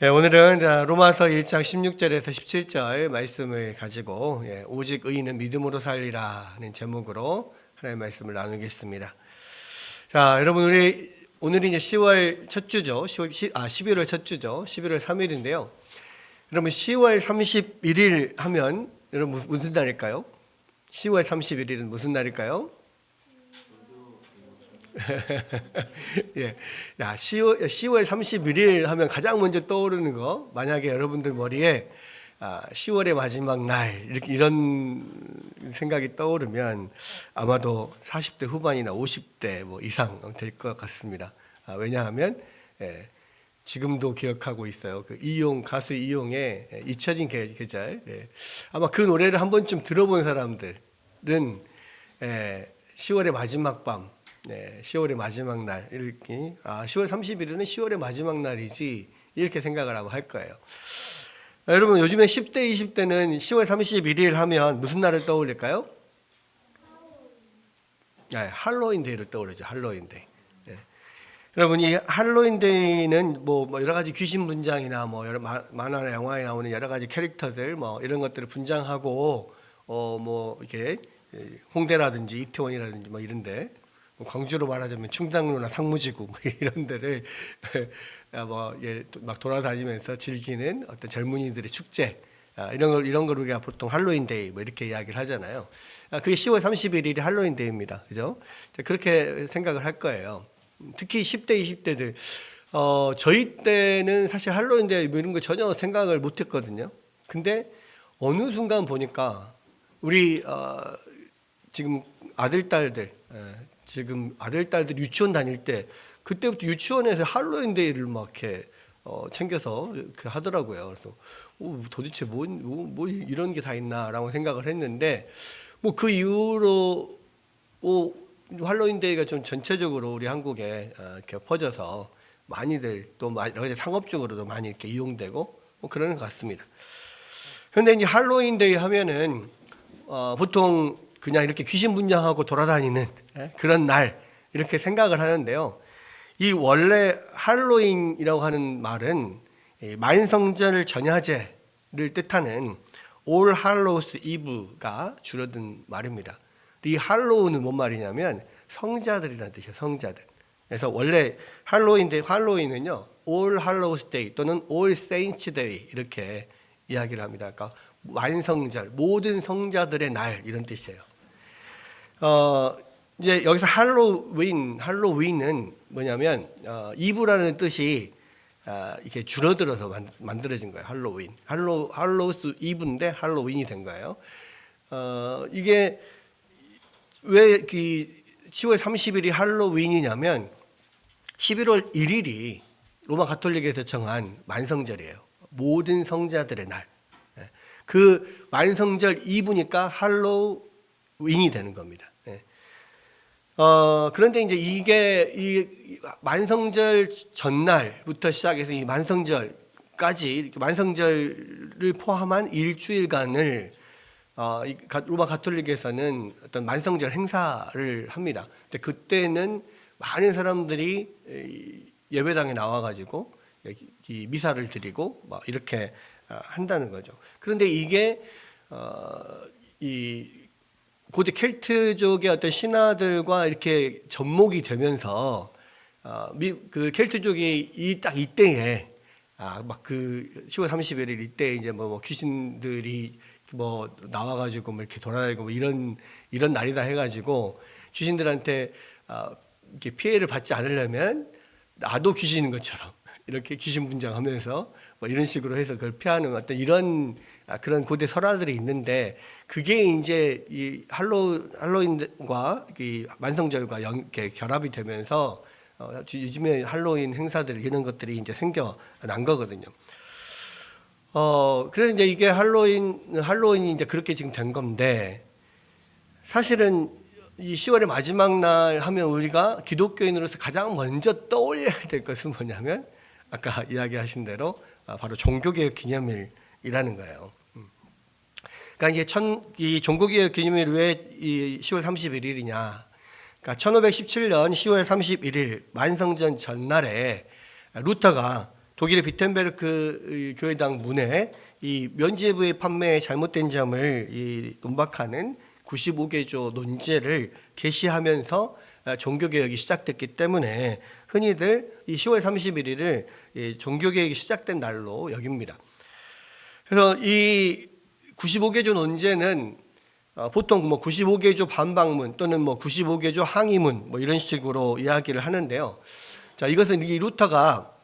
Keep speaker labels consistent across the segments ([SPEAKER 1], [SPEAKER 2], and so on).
[SPEAKER 1] 오늘은 로마서 1장 16절에서 17절 말씀을 가지고 오직 의인은 믿음으로 살리라는 제목으로 하나님의 말씀을 나누겠습니다. 자, 여러분 오늘이 이제 10월 첫 주죠. 11월 첫 주죠. 11월 3일인데요. 여러분 10월 31일 하면 여러분 무슨 날일까요? 10월 31일은 무슨 날일까요? 예. 10월 31일 하면 가장 먼저 떠오르는 거, 만약에 여러분들 머리에 10월의 마지막 날, 이런 생각이 떠오르면 아마도 40대 후반이나 50대 이상 될 것 같습니다. 왜냐하면, 지금도 기억하고 있어요. 가수 이용의 잊혀진 계절. 아마 그 노래를 한 번쯤 들어본 사람들은 10월의 마지막 밤, 10월의 마지막 날, 이렇게 10월 30일은 10월의 마지막 날이지 이렇게 생각을 하고 할 거예요. 여러분 요즘에 10대, 20대는 10월 31일 하면 무슨 날을 떠올릴까요? 할로윈데이를 떠오르죠. 할로윈데이. 여러분 이 할로윈데이는 여러 가지 귀신 분장이나 여러 만화나 영화에 나오는 여러 가지 캐릭터들 이런 것들을 분장하고 이렇게 홍대라든지 이태원이라든지 이런데, 광주로 말하자면 충당로나 상무지구 이런 데를 막 돌아다니면서 즐기는 어떤 젊은이들의 축제, 이런 걸 우리가 보통 할로윈데이 이렇게 이야기를 하잖아요. 그게 10월 31일이 할로윈데이입니다. 그죠? 그렇게 생각을 할 거예요. 특히 10대, 20대들. 저희 때는 사실 할로윈데이 이런 거 전혀 생각을 못 했거든요. 근데 어느 순간 보니까 우리 지금 아들딸들 유치원 다닐 때 그때부터 유치원에서 할로윈데이를 막 이렇게 챙겨서 이렇게 하더라고요. 그래서 도대체 뭐 이런 게 다 있나라고 생각을 했는데, 그 이후로 할로윈데이가 좀 전체적으로 우리 한국에 이렇게 퍼져서 많이들 또 여러 가지 상업적으로도 많이 이렇게 이용되고 그러는 것 같습니다. 그런데 이제 할로윈데이 하면은 보통 그냥 이렇게 귀신 분장하고 돌아다니는 그런 날 이렇게 생각을 하는데요. 이 원래 할로윈이라고 하는 말은 만성절 전야제를 뜻하는 All Hallows Eve가 줄어든 말입니다. 이 할로우는 뭔 말이냐면 성자들이라는 뜻이에요. 성자들. 그래서 원래 할로윈은요 All Hallows Day 또는 All Saints Day 이렇게 이야기를 합니다. 그러니까 만성절, 모든 성자들의 날 이런 뜻이에요. 이제 여기서 할로윈은 뭐냐면 이브라는 뜻이 이렇게 줄어들어서 만들어진 거예요. 할로우스 이브인데 할로윈이 된 거예요. 이게 왜 10월 30일이 할로윈이냐면 11월 1일이 로마 가톨릭에서 정한 만성절이에요. 모든 성자들의 날. 그 만성절 이브니까 할로윈이 되는 겁니다. 그런데 이제 이 만성절 전날부터 시작해서 이 만성절까지 이렇게 만성절을 포함한 일주일간을 로마 가톨릭에서는 어떤 만성절 행사를 합니다. 근데 그때는 많은 사람들이 예배당에 나와가지고 이 미사를 드리고 이렇게 한다는 거죠. 그런데 이게 이 고대 켈트족의 어떤 신화들과 이렇게 접목이 되면서 그 켈트족이 딱 이때에 그 10월 31일 이때 이제 귀신들이 나와가지고 이렇게 돌아다니고 이런 날이다 해가지고 귀신들한테 이렇게 피해를 받지 않으려면 나도 귀신인 것처럼 이렇게 귀신 분장하면서 이런 식으로 해서 그걸 피하는 어떤 이런 그런 고대 설화들이 있는데, 그게 이제 이 할로윈과 이 만성절과 이렇게 결합이 되면서 요즘에 할로윈 행사들 이런 것들이 이제 생겨난 거거든요. 그래서 이제 이게 할로윈이 이제 그렇게 지금 된 건데, 사실은 이 10월의 마지막 날 하면 우리가 기독교인으로서 가장 먼저 떠올려야 될 것은 뭐냐면 아까 이야기하신 대로 바로 종교개혁 기념일이라는 거예요. 그러니까 이 종교개혁 기념일이 왜 이 10월 31일이냐? 그러니까 1517년 10월 31일 만성전 전날에 루터가 독일의 비텐베르크 교회당 문에 이 면죄부의 판매에 잘못된 점을 논박하는 95개조 논제를 게시하면서 종교개혁이 시작됐기 때문에 흔히들 이 10월 31일을 종교개혁이 시작된 날로 여깁니다. 그래서 이 95개조 논제는 보통 뭐 95개조 반박문 또는 뭐 95개조 항의문 뭐 이런 식으로 이야기를 하는데요. 자, 이것은 이 루터가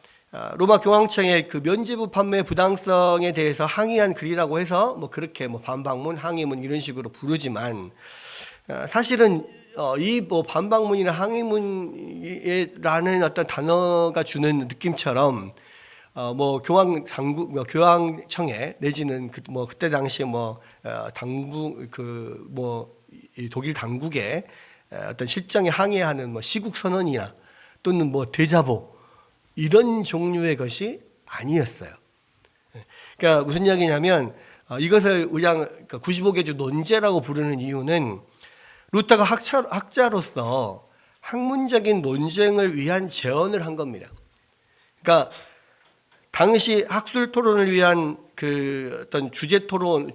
[SPEAKER 1] 로마 교황청의 그 면죄부 판매 부당성에 대해서 항의한 글이라고 해서 뭐 그렇게 뭐 반박문, 항의문 이런 식으로 부르지만 사실은 이 뭐 반박문이나 항의문이라는 어떤 단어가 주는 느낌처럼 뭐 교황 당국, 뭐 교황청에 내지는 뭐 그때 당시에 뭐 당국 그 뭐 독일 당국의 어떤 실정에 항의하는 뭐 시국 선언이나 또는 뭐 대자보 이런 종류의 것이 아니었어요. 그러니까 무슨 이야기냐면 이것을 그냥 95개조 논제라고 부르는 이유는 루터가 학자로서 학문적인 논쟁을 위한 제언을 한 겁니다. 그러니까 당시 학술 토론을 위한 그 어떤 주제 토론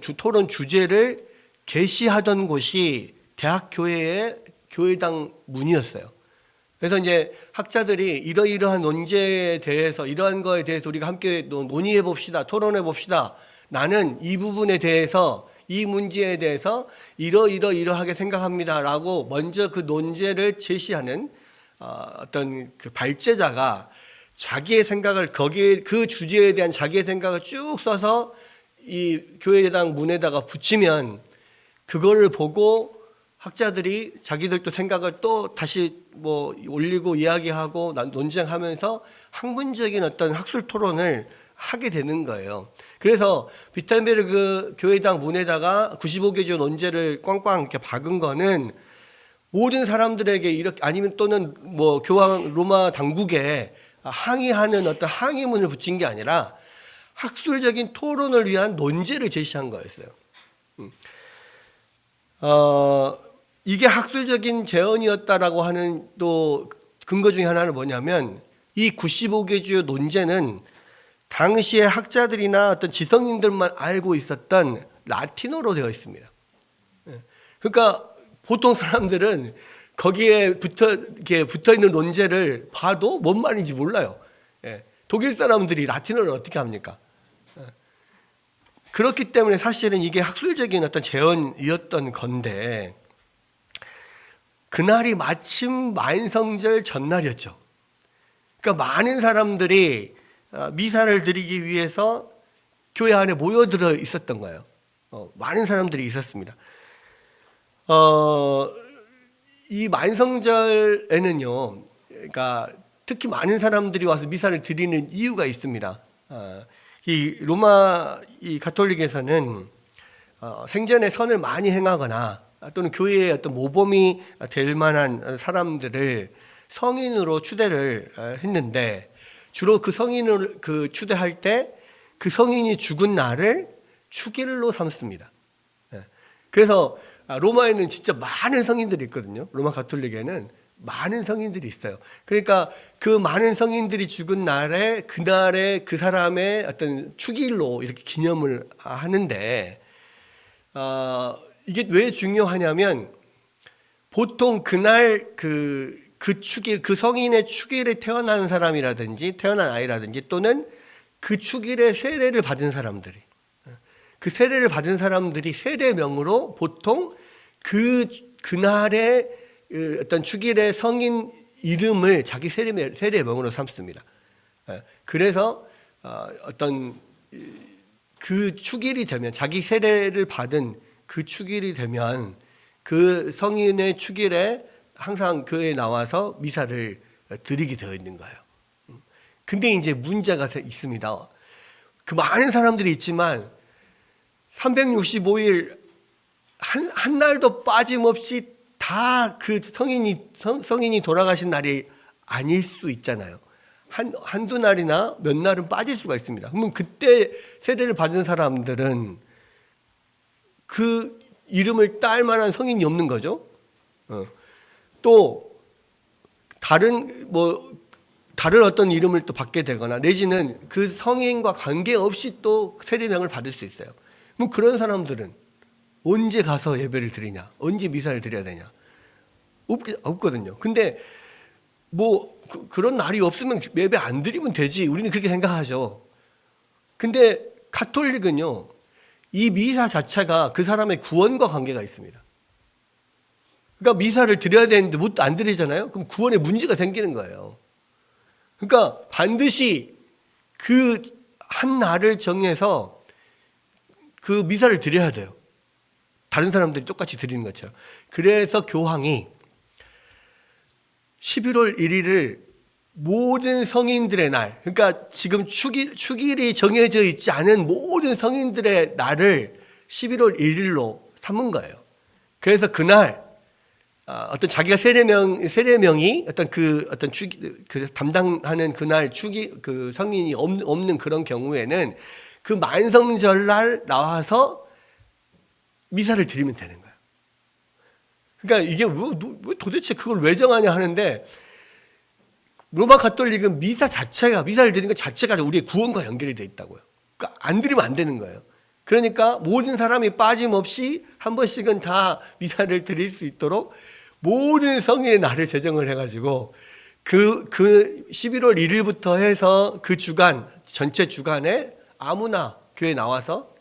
[SPEAKER 1] 주제를 게시하던 곳이 대학 교회의 교회당 문이었어요. 그래서 이제 학자들이 이러이러한 논제에 대해서 이러한 거에 대해서 우리가 함께 논의해 봅시다. 토론해 봅시다. 나는 이 부분에 대해서 이 문제에 대해서 이러하게 생각합니다라고 먼저 그 논제를 제시하는 어떤 그 발제자가 자기의 생각을 거기에 그 주제에 대한 자기의 생각을 쭉 써서 이 교회당 문에다가 붙이면 그거를 보고 학자들이 자기들도 생각을 또 다시 뭐 올리고 이야기하고 논쟁하면서 학문적인 어떤 학술 토론을 하게 되는 거예요. 그래서 비텐베르크 교회당 문에다가 95개조 논제를 꽝꽝 이렇게 박은 거는 모든 사람들에게 이렇게 아니면 또는 뭐 교황 로마 당국에 항의하는 어떤 항의문을 붙인 게 아니라 학술적인 토론을 위한 논제를 제시한 거였어요. 이게 학술적인 제언이었다라고 하는 또 근거 중에 하나는 뭐냐면 이 95개조 논제는 당시의 학자들이나 어떤 지성인들만 알고 있었던 라틴어로 되어 있습니다. 그러니까 보통 사람들은 거기에 붙어 있는 논제를 봐도 뭔 말인지 몰라요. 독일 사람들이 라틴어를 어떻게 합니까? 그렇기 때문에 사실은 이게 학술적인 어떤 제언이었던 건데 그날이 마침 만성절 전날이었죠. 그러니까 많은 사람들이 미사를 드리기 위해서 교회 안에 모여들어 있었던 거예요. 많은 사람들이 있었습니다. 이 만성절에는요, 그러니까 특히 많은 사람들이 와서 미사를 드리는 이유가 있습니다. 이 로마 이 가톨릭에서는 생전에 선을 많이 행하거나 또는 교회의 어떤 모범이 될 만한 사람들을 성인으로 추대를 했는데 주로 그 성인을 추대할 때 그 성인이 죽은 날을 축일로 삼습니다. 그래서 로마에는 진짜 많은 성인들이 있거든요. 로마 가톨릭에는 많은 성인들이 있어요. 그러니까 그 많은 성인들이 죽은 날에 그날에 그 사람의 어떤 축일로 이렇게 기념을 하는데 이게 왜 중요하냐면 보통 그날 그 축일, 그 성인의 축일에 태어난 사람이라든지 태어난 아이라든지 또는 그 축일의 세례를 받은 사람들이 그 세례를 받은 사람들이 세례명으로 보통 그날의 어떤 축일의 성인 이름을 자기 세례명으로 삼습니다. 그래서 어떤 그 축일이 되면 자기 세례를 받은 그 축일이 되면 그 성인의 축일에 항상 교회에 나와서 미사를 드리게 되어 있는 거예요. 근데 이제 문제가 있습니다. 그 많은 사람들이 있지만 365일 한 날도 빠짐없이 다 그 성인이 돌아가신 날이 아닐 수 있잖아요. 한두 날이나 몇 날은 빠질 수가 있습니다. 그러면 그때 세례를 받은 사람들은 그 이름을 딸 만한 성인이 없는 거죠. 또 다른 다른 어떤 이름을 또 받게 되거나 내지는 그 성인과 관계없이 또 세례명을 받을 수 있어요. 그럼 그런 사람들은 언제 가서 예배를 드리냐? 언제 미사를 드려야 되냐? 없거든요. 근데 뭐 그런 날이 없으면 예배 안 드리면 되지. 우리는 그렇게 생각하죠. 근데 가톨릭은요, 이 미사 자체가 그 사람의 구원과 관계가 있습니다. 그러니까 미사를 드려야 되는데 안 드리잖아요. 그럼 구원에 문제가 생기는 거예요. 그러니까 반드시 그 한 날을 정해서 그 미사를 드려야 돼요. 다른 사람들이 똑같이 드리는 것처럼. 그래서 교황이 11월 1일을 모든 성인들의 날, 그러니까 지금 축일이 정해져 있지 않은 모든 성인들의 날을 11월 1일로 삼은 거예요. 그래서 그날 어떤 자기가 세례명이 어떤 그 담당하는 그날 그 성인이 없는 그런 경우에는 그 만성절날 나와서 미사를 드리면 되는 거예요. 그러니까 이게 왜 도대체 그걸 왜 정하냐 하는데, 로마 가톨릭은 미사를 드리는 것 자체가 우리의 구원과 연결이 돼 있다고요. 그러니까 안 드리면 안 되는 거예요. 그러니까 모든 사람이 빠짐없이 한 번씩은 다 미사를 드릴 수 있도록 모든 성인의 날을 제정을 해가지고 그 11월 1일부터 해서 그 주간, 전체 주간에 아무나 교회에 나와서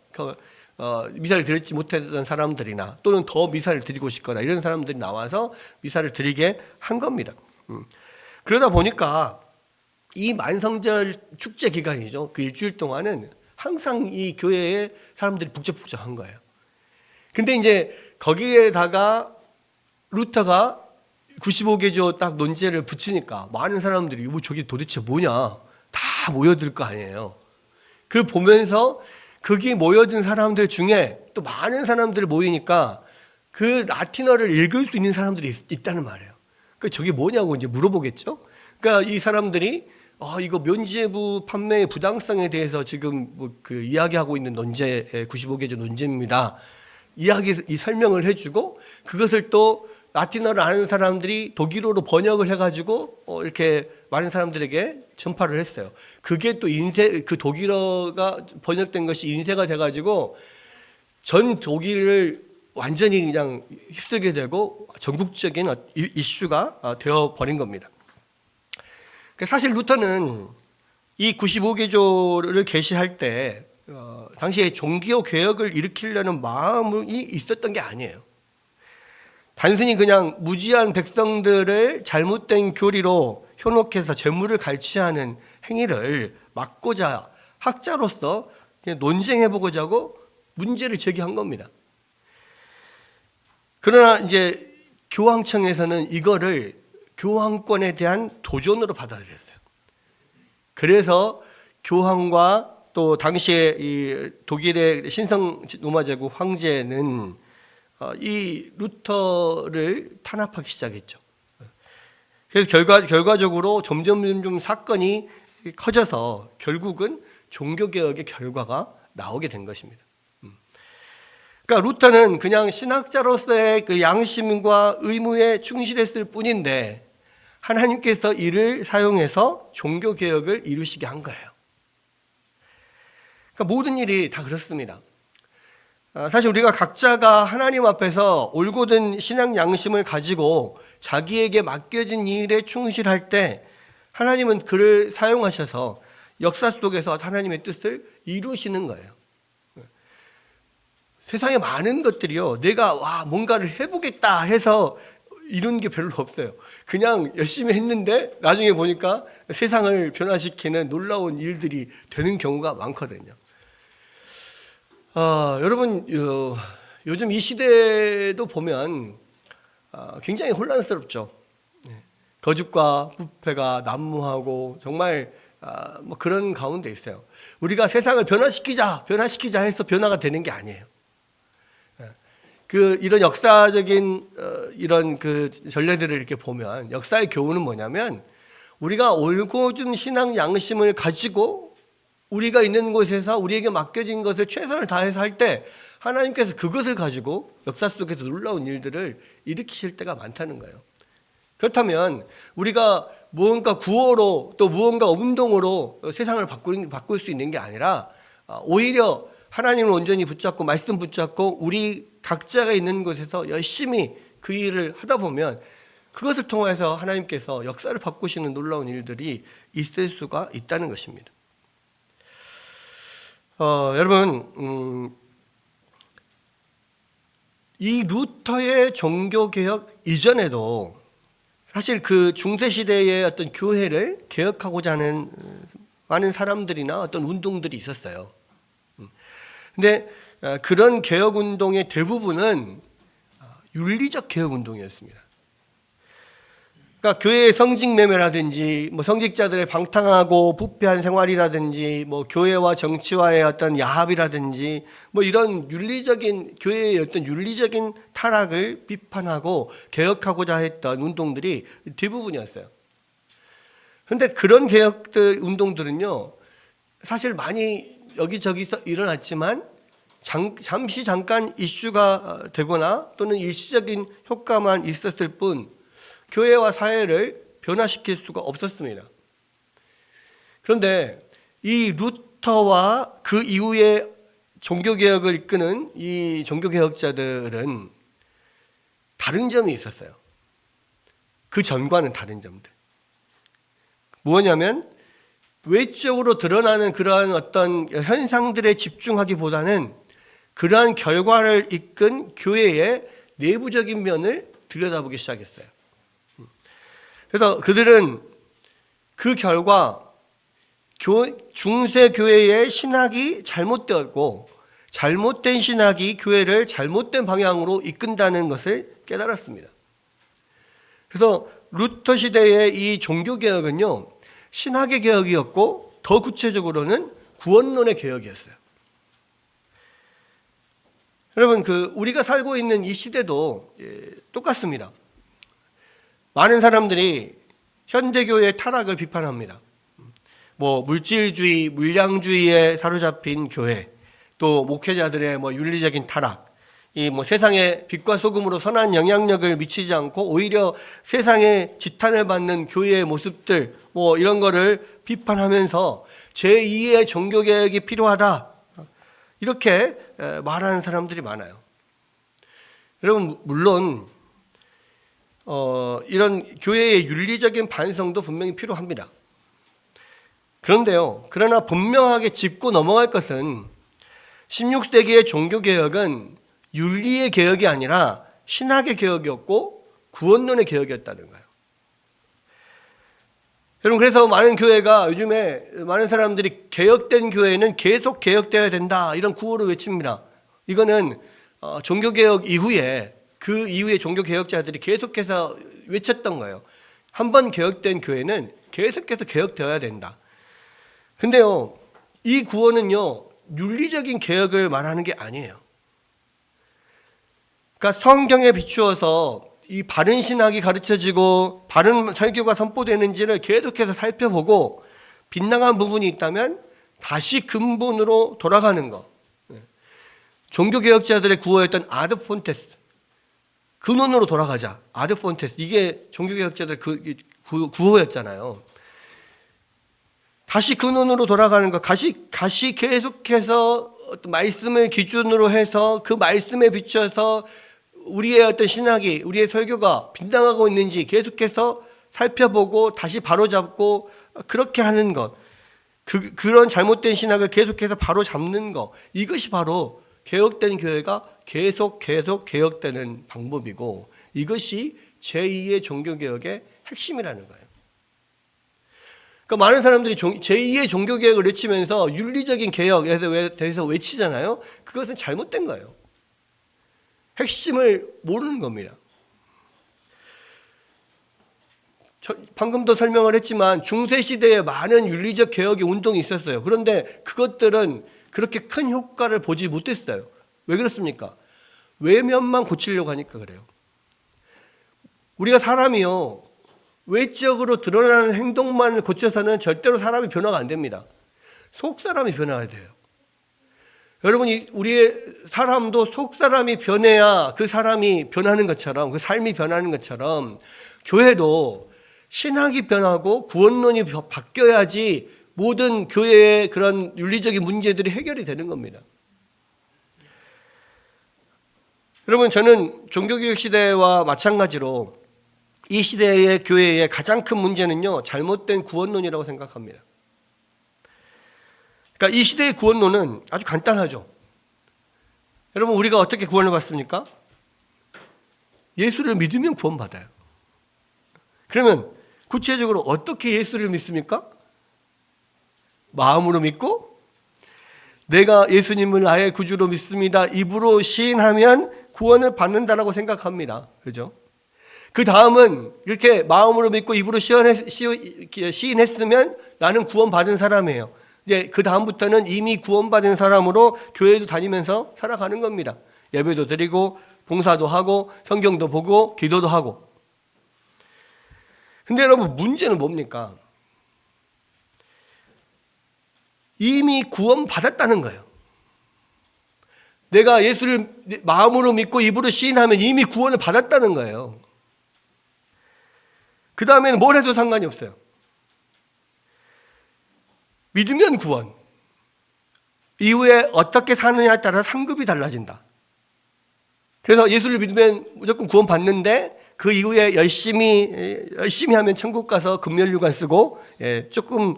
[SPEAKER 1] 미사를 드리지 못했던 사람들이나 또는 더 미사를 드리고 싶거나 이런 사람들이 나와서 미사를 드리게 한 겁니다. 그러다 보니까 이 만성절 축제 기간이죠. 그 일주일 동안은 항상 이 교회에 사람들이 북적북적한 거예요. 근데 이제 거기에다가 루터가 95개조 딱 논제를 붙이니까 많은 사람들이 뭐 저게 도대체 뭐냐 다 모여들 거 아니에요. 그걸 보면서 거기 모여든 사람들 중에 또 많은 사람들이 모이니까 그 라틴어를 읽을 수 있는 사람들이 있다는 말이에요. 그 저게 뭐냐고 이제 물어보겠죠. 그러니까 이 사람들이 이거 면죄부 판매의 부당성에 대해서 지금 그 이야기하고 있는 논제 95개조 논제입니다. 이 설명을 해주고 그것을 또 라틴어를 아는 사람들이 독일어로 번역을 해가지고 이렇게 많은 사람들에게 전파를 했어요. 그게 또 그 독일어가 번역된 것이 인쇄가 돼가지고 전 독일을 완전히 그냥 휩쓸게 되고 전국적인 이슈가 되어버린 겁니다. 사실 루터는 이 95개조를 게시할 때 당시에 종교 개혁을 일으키려는 마음이 있었던 게 아니에요. 단순히 그냥 무지한 백성들의 잘못된 교리로 현혹해서 재물을 갈취하는 행위를 막고자 학자로서 그냥 논쟁해보고자 하고 문제를 제기한 겁니다. 그러나 이제 교황청에서는 이거를 교황권에 대한 도전으로 받아들였어요. 그래서 교황과 또 당시에 이 독일의 신성 로마 제국 황제는 이 루터를 탄압하기 시작했죠. 그래서 결과적으로 점점 사건이 커져서 결국은 종교개혁의 결과가 나오게 된 것입니다. 그러니까 루터는 그냥 신학자로서의 그 양심과 의무에 충실했을 뿐인데 하나님께서 이를 사용해서 종교개혁을 이루시게 한 거예요. 그러니까 모든 일이 다 그렇습니다. 사실 우리가 각자가 하나님 앞에서 올곧은 신앙 양심을 가지고 자기에게 맡겨진 일에 충실할 때 하나님은 그를 사용하셔서 역사 속에서 하나님의 뜻을 이루시는 거예요. 세상에 많은 것들이요, 내가 뭔가를 해보겠다 해서 이룬 게 별로 없어요. 그냥 열심히 했는데 나중에 보니까 세상을 변화시키는 놀라운 일들이 되는 경우가 많거든요. 여러분, 요즘 이 시대도 보면 굉장히 혼란스럽죠. 거짓과 부패가 난무하고 정말 뭐 그런 가운데 있어요. 우리가 세상을 변화시키자 해서 변화가 되는 게 아니에요. 이런 역사적인 이런 그 전례들을 이렇게 보면 역사의 교훈은 뭐냐면 우리가 올곧은 신앙 양심을 가지고 우리가 있는 곳에서 우리에게 맡겨진 것을 최선을 다해서 할 때 하나님께서 그것을 가지고 역사 속에서 놀라운 일들을 일으키실 때가 많다는 거예요. 그렇다면 우리가 무언가 구호로 또 무언가 운동으로 세상을 바꿀 수 있는 게 아니라 오히려 하나님을 온전히 붙잡고 말씀 붙잡고 우리 각자가 있는 곳에서 열심히 그 일을 하다 보면 그것을 통해서 하나님께서 역사를 바꾸시는 놀라운 일들이 있을 수가 있다는 것입니다. 여러분, 이 루터의 종교개혁 이전에도 사실 그 중세시대의 어떤 교회를 개혁하고자 하는 많은 사람들이나 어떤 운동들이 있었어요. 근데 그런 개혁운동의 대부분은 윤리적 개혁운동이었습니다. 그러니까 교회의 성직매매라든지 뭐 성직자들의 방탕하고 부패한 생활이라든지 뭐 교회와 정치와의 어떤 야합이라든지 뭐 이런 윤리적인 교회의 어떤 윤리적인 타락을 비판하고 개혁하고자 했던 운동들이 대부분이었어요. 그런데 그런 개혁들 운동들은요 사실 많이 여기저기서 일어났지만 잠시 잠깐 이슈가 되거나 또는 일시적인 효과만 있었을 뿐 교회와 사회를 변화시킬 수가 없었습니다. 그런데 이 루터와 그 이후에 종교개혁을 이끄는 이 종교개혁자들은 다른 점이 있었어요. 그 전과는 다른 점들. 뭐냐면 외적으로 드러나는 그러한 어떤 현상들에 집중하기보다는 그러한 결과를 이끈 교회의 내부적인 면을 들여다보기 시작했어요. 그래서 그들은 그 결과 중세 교회의 신학이 잘못되었고 잘못된 신학이 교회를 잘못된 방향으로 이끈다는 것을 깨달았습니다. 그래서 루터 시대의 이 종교개혁은요 신학의 개혁이었고 더 구체적으로는 구원론의 개혁이었어요. 여러분 우리가 살고 있는 이 시대도 똑같습니다. 많은 사람들이 현대교회의 타락을 비판합니다. 뭐 물질주의, 물량주의에 사로잡힌 교회, 또 목회자들의 뭐 윤리적인 타락, 이 뭐 세상에 빛과 소금으로 선한 영향력을 미치지 않고 오히려 세상에 지탄을 받는 교회의 모습들, 뭐 이런 거를 비판하면서 제2의 종교개혁이 필요하다. 이렇게 말하는 사람들이 많아요. 여러분 물론 이런 교회의 윤리적인 반성도 분명히 필요합니다. 그런데요, 그러나 분명하게 짚고 넘어갈 것은 16세기의 종교개혁은 윤리의 개혁이 아니라 신학의 개혁이었고 구원론의 개혁이었다는 거예요. 여러분 그래서 많은 교회가 요즘에 많은 사람들이 개혁된 교회는 계속 개혁되어야 된다 이런 구호를 외칩니다. 이거는 종교개혁 이후에 그 이후에 종교개혁자들이 계속해서 외쳤던 거예요. 한번 개혁된 교회는 계속해서 개혁되어야 된다. 근데요, 이 구호는요, 윤리적인 개혁을 말하는 게 아니에요. 그러니까 성경에 비추어서 이 바른 신학이 가르쳐지고 바른 설교가 선포되는지를 계속해서 살펴보고 빗나간 부분이 있다면 다시 근본으로 돌아가는 거. 종교개혁자들의 구호였던 아드 폰테스. 근원으로 돌아가자. 아드 폰테스. 이게 종교개혁자들 구호였잖아요. 다시 근원으로 돌아가는 것. 다시 계속해서 어떤 말씀을 기준으로 해서 그 말씀에 비춰서 우리의 어떤 신학이, 우리의 설교가 빗나가고 있는지 계속해서 살펴보고 다시 바로잡고 그렇게 하는 것. 그런 잘못된 신학을 계속해서 바로잡는 것. 이것이 바로 개혁된 교회가 계속 개혁되는 방법이고 이것이 제2의 종교개혁의 핵심이라는 거예요. 그러니까 많은 사람들이 제2의 종교개혁을 외치면서 윤리적인 개혁에 대해서 외치잖아요. 그것은 잘못된 거예요. 핵심을 모르는 겁니다. 방금도 설명을 했지만 중세시대에 많은 윤리적 개혁의 운동이 있었어요. 그런데 그것들은 그렇게 큰 효과를 보지 못했어요. 왜 그렇습니까? 외면만 고치려고 하니까 그래요. 우리가 사람이요, 외적으로 드러나는 행동만 고쳐서는 절대로 사람이 변화가 안 됩니다. 속 사람이 변화가 돼요. 여러분이 우리의 사람도 속 사람이 변해야 그 사람이 변하는 것처럼 그 삶이 변하는 것처럼 교회도 신학이 변하고 구원론이 바뀌어야지 모든 교회의 그런 윤리적인 문제들이 해결이 되는 겁니다. 여러분, 저는 종교개혁 시대와 마찬가지로 이 시대의 교회의 가장 큰 문제는요, 잘못된 구원론이라고 생각합니다. 그러니까 이 시대의 구원론은 아주 간단하죠. 여러분, 우리가 어떻게 구원을 받습니까? 예수를 믿으면 구원받아요. 그러면 구체적으로 어떻게 예수를 믿습니까? 마음으로 믿고 내가 예수님을 나의 구주로 믿습니다. 입으로 시인하면 구원을 받는다라고 생각합니다. 그죠? 그 다음은 이렇게 마음으로 믿고 입으로 시인했으면 나는 구원받은 사람이에요. 이제 그 다음부터는 이미 구원받은 사람으로 교회도 다니면서 살아가는 겁니다. 예배도 드리고 봉사도 하고 성경도 보고 기도도 하고. 근데 여러분, 문제는 뭡니까? 이미 구원받았다는 거예요. 내가 예수를 마음으로 믿고 입으로 시인하면 이미 구원을 받았다는 거예요. 그 다음에는 뭘 해도 상관이 없어요. 믿으면 구원. 이후에 어떻게 사느냐에 따라 상급이 달라진다. 그래서 예수를 믿으면 무조건 구원 받는데 그 이후에 열심히 하면 천국 가서 금연류관 쓰고 조금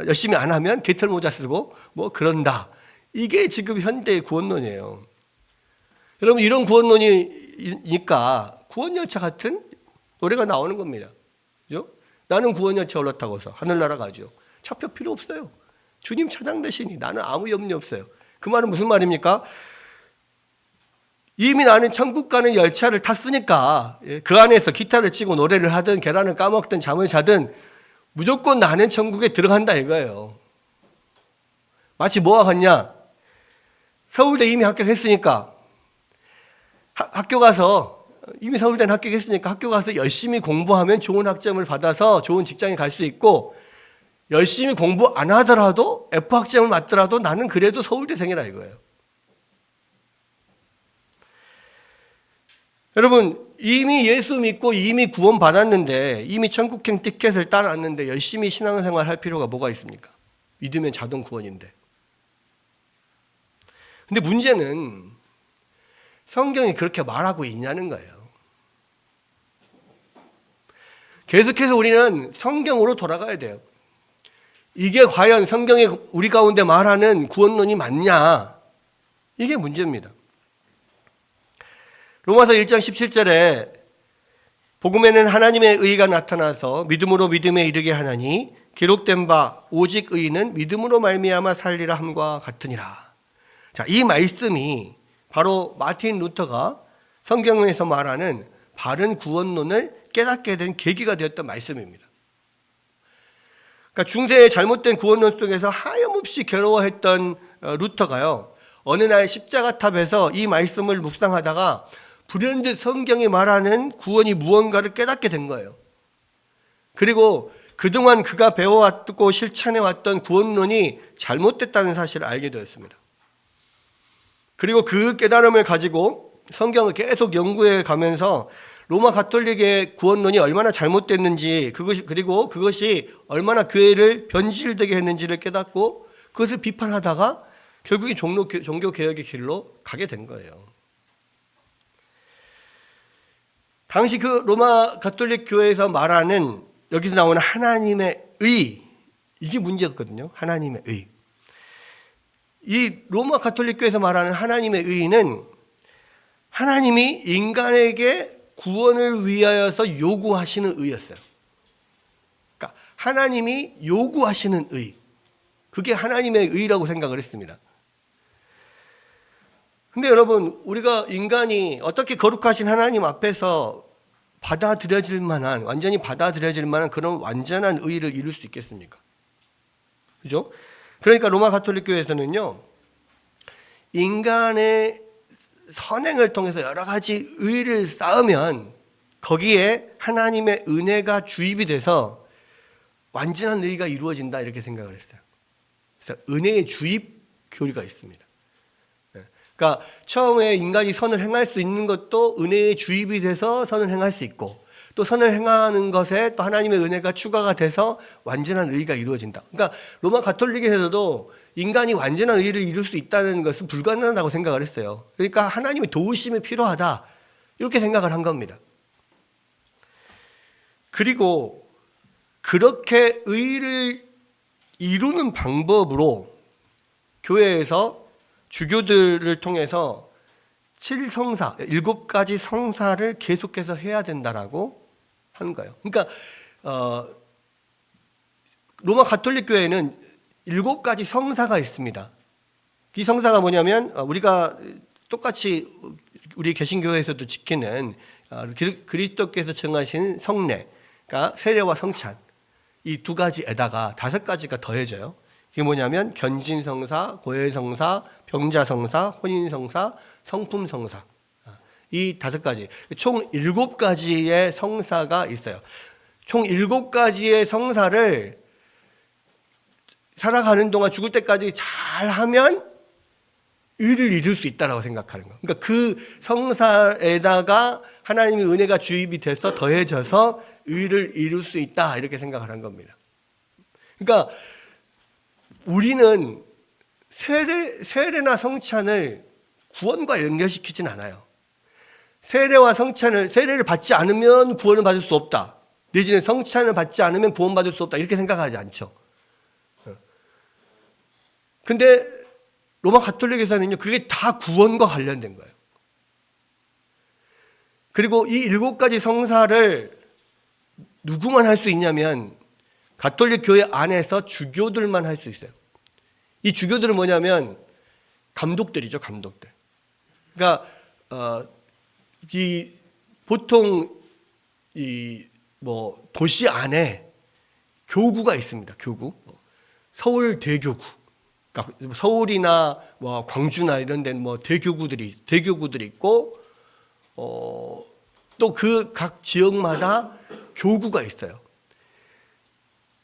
[SPEAKER 1] 열심히 안 하면 개털 모자 쓰고 뭐 그런다. 이게 지금 현대의 구원론이에요. 여러분, 이런 구원론이니까 구원열차 같은 노래가 나오는 겁니다. 그죠? 나는 구원열차 올라타고서 하늘나라 가죠. 차표 필요 없어요. 주님 차장 대신이 나는 아무 염려 없어요. 그 말은 무슨 말입니까? 이미 나는 천국 가는 열차를 탔으니까 그 안에서 기타를 치고 노래를 하든 계란을 까먹든 잠을 자든 무조건 나는 천국에 들어간다 이거예요. 마치 뭐와 같냐? 서울대 이미 합격했으니까 학교 가서 이미 서울대는 합격했으니까 학교 가서 열심히 공부하면 좋은 학점을 받아서 좋은 직장에 갈 수 있고, 열심히 공부 안 하더라도 F 학점을 맞더라도 나는 그래도 서울대생이라 이거예요. 여러분, 이미 예수 믿고 이미 구원 받았는데 이미 천국행 티켓을 따놨는데 열심히 신앙생활 할 필요가 뭐가 있습니까? 믿으면 자동 구원인데. 근데 문제는 성경이 그렇게 말하고 있냐는 거예요. 계속해서 우리는 성경으로 돌아가야 돼요. 이게 과연 성경이 우리 가운데 말하는 구원론이 맞냐? 이게 문제입니다. 로마서 1장 17절에 복음에는 하나님의 의가 나타나서 믿음으로 믿음에 이르게 하나니 기록된 바 오직 의인은 믿음으로 말미암아 살리라 함과 같으니라. 자, 이 말씀이 바로 마틴 루터가 성경에서 말하는 바른 구원론을 깨닫게 된 계기가 되었던 말씀입니다. 그러니까 중세의 잘못된 구원론 속에서 하염없이 괴로워했던 루터가요, 어느 날 십자가탑에서 이 말씀을 묵상하다가 불현듯 성경이 말하는 구원이 무언가를 깨닫게 된 거예요. 그리고 그동안 그가 배워왔고 실천해왔던 구원론이 잘못됐다는 사실을 알게 되었습니다. 그리고 그 깨달음을 가지고 성경을 계속 연구해 가면서 로마 가톨릭의 구원론이 얼마나 잘못됐는지, 그리고 그것이 얼마나 교회를 변질되게 했는지를 깨닫고 그것을 비판하다가 결국에 종교개혁의 길로 가게 된 거예요. 당시 그 로마 가톨릭 교회에서 말하는, 여기서 나오는 하나님의 의, 이게 문제였거든요. 하나님의 의. 이 로마 가톨릭 교회에서 말하는 하나님의 의는 하나님이 인간에게 구원을 위하여서 요구하시는 의였어요. 그러니까 하나님이 요구하시는 의, 그게 하나님의 의라고 생각을 했습니다. 근데 여러분, 우리가 인간이 어떻게 거룩하신 하나님 앞에서 받아들여질 만한, 완전히 받아들여질 만한 그런 완전한 의를 이룰 수 있겠습니까? 그죠? 그러니까 로마 가톨릭 교회에서는요, 인간의 선행을 통해서 여러 가지 의를 쌓으면 거기에 하나님의 은혜가 주입이 돼서 완전한 의가 이루어진다, 이렇게 생각을 했어요. 그래서 은혜의 주입 교리가 있습니다. 그러니까 처음에 인간이 선을 행할 수 있는 것도 은혜의 주입이 돼서 선을 행할 수 있고, 또 선을 행하는 것에 또 하나님의 은혜가 추가가 돼서 완전한 의가 이루어진다. 그러니까 로마 가톨릭에서도 인간이 완전한 의를 이룰 수 있다는 것은 불가능하다고 생각을 했어요. 그러니까 하나님의 도우심이 필요하다, 이렇게 생각을 한 겁니다. 그리고 그렇게 의를 이루는 방법으로 교회에서 주교들을 통해서 7성사, 7가지 성사를 계속해서 해야 된다라고 하는 거예요. 그러니까 로마 가톨릭 교회는 7가지 성사가 있습니다. 이 성사가 뭐냐면 우리가 똑같이 우리 개신교회에서도 지키는 그리스도께서 정하신 성례, 그러니까 세례와 성찬, 이 2가지에다가 5가지가 더해져요. 이게 뭐냐면 견진성사, 고해성사, 병자성사, 혼인성사, 성품성사, 이 5가지, 총 7가지의 성사가 있어요. 총 7가지의 성사를 살아가는 동안 죽을 때까지 잘하면 의를 이룰 수 있다고 생각하는 거예요. 그러니까 그 성사에다가 하나님의 은혜가 주입이 돼서 더해져서 의를 이룰 수 있다, 이렇게 생각을 한 겁니다. 그러니까 우리는 세례나 성찬을 구원과 연결시키진 않아요. 세례를 받지 않으면 구원을 받을 수 없다, 내지는 성찬을 받지 않으면 구원받을 수 없다, 이렇게 생각하지 않죠. 근데 로마 가톨릭에서는요, 그게 다 구원과 관련된 거예요. 그리고 이 7가지 성사를 누구만 할 수 있냐면 가톨릭 교회 안에서 주교들만 할 수 있어요. 이 주교들은 뭐냐면 감독들이죠, 감독들. 그러니까 보통 도시 안에 교구가 있습니다. 교구, 서울 대교구. 그러니까 서울이나 광주나 이런 데는 대교구들이 있고, 또 그 각 지역마다 교구가 있어요.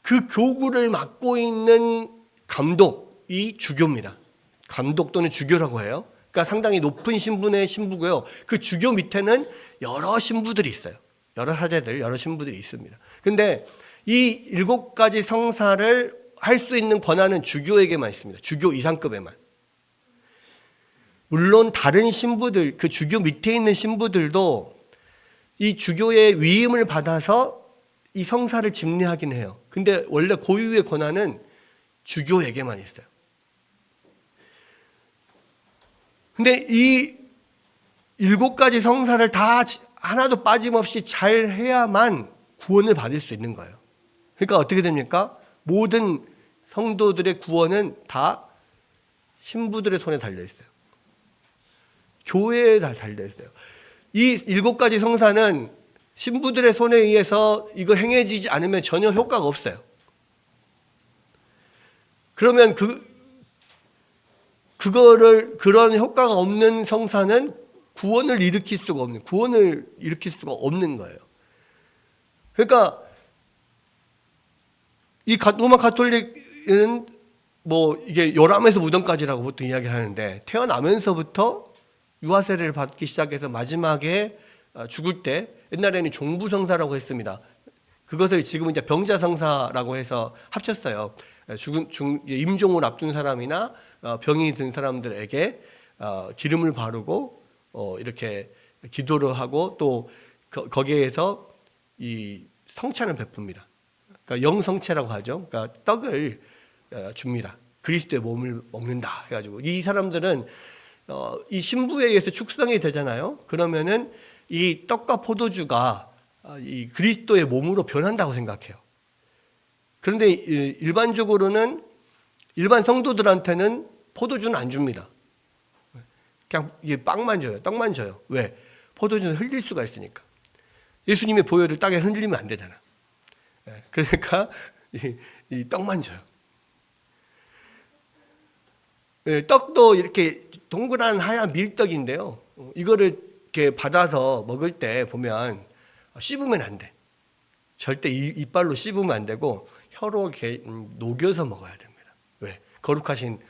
[SPEAKER 1] 그 교구를 맡고 있는 감독이 주교입니다. 감독 또는 주교라고 해요. 그러니까 상당히 높은 신분의 신부고요. 그 주교 밑에는 여러 신부들이 있어요. 여러 사제들, 여러 신부들이 있습니다. 그런데 이 7가지 성사를 할 수 있는 권한은 주교에게만 있습니다. 주교 이상급에만. 물론 다른 신부들, 그 주교 밑에 있는 신부들도 이 주교의 위임을 받아서 이 성사를 집례하긴 해요. 근데 원래 고유의 권한은 주교에게만 있어요. 근데 이 7가지 성사를 다 하나도 빠짐없이 잘 해야만 구원을 받을 수 있는 거예요. 그러니까 어떻게 됩니까? 모든 성도들의 구원은 다 신부들의 손에 달려 있어요. 교회에 달려 있어요. 이 7가지 성사는 신부들의 손에 의해서 이거 행해지지 않으면 전혀 효과가 없어요. 그러면 그런 효과가 없는 성사는 구원을 일으킬 수가 없는 거예요. 그러니까 이 로마 가톨릭은 이게 요람에서 무덤까지라고 보통 이야기를 하는데, 태어나면서부터 유아세례를 받기 시작해서 마지막에 죽을 때, 옛날에는 종부성사라고 했습니다. 그것을 지금은 이제 병자성사라고 해서 합쳤어요. 임종을 앞둔 사람이나 병이 든 사람들에게 기름을 바르고 이렇게 기도를 하고, 또 거기에서 이 성찬을 베풉니다. 그러니까 영성체라고 하죠. 그러니까 떡을 줍니다. 그리스도의 몸을 먹는다 해가지고, 이 사람들은 이 신부에 의해서 축성이 되잖아요. 그러면은 이 떡과 포도주가 이 그리스도의 몸으로 변한다고 생각해요. 그런데 일반적으로는 일반 성도들한테는 포도주는 안 줍니다. 그냥 이게 빵만 줘요. 떡만 줘요. 왜? 포도주는 흘릴 수가 있으니까. 예수님의 보혈을 땅에 흘리면 안 되잖아. 그러니까 이 떡만 줘요. 떡도 이렇게 동그란 하얀 밀떡인데요. 이거를 이렇게 받아서 먹을 때 보면 씹으면 안 돼. 절대 이빨로 씹으면 안 되고 혀로 이렇게 녹여서 먹어야 됩니다. 왜? 거룩하신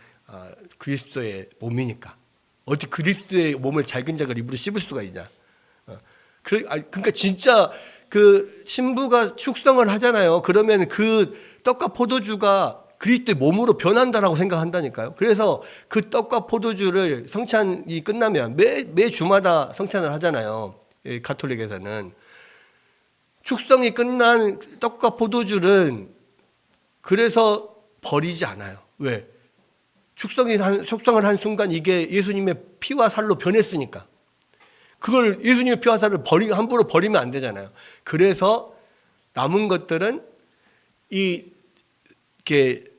[SPEAKER 1] 그리스도의 몸이니까. 어떻게 그리스도의 몸을 잘근작을 입으로 씹을 수가 있냐? 그러니까 진짜 그 신부가 축성을 하잖아요. 그러면 그 떡과 포도주가 그리스도의 몸으로 변한다라고 생각한다니까요. 그래서 그 떡과 포도주를 성찬이 끝나면 매 주마다 성찬을 하잖아요. 가톨릭에서는. 축성이 끝난 떡과 포도주는 그래서 버리지 않아요. 왜? 축성을 한 순간 이게 예수님의 피와 살로 변했으니까. 그걸 예수님의 피와 살을 함부로 버리면 안 되잖아요. 그래서 남은 것들은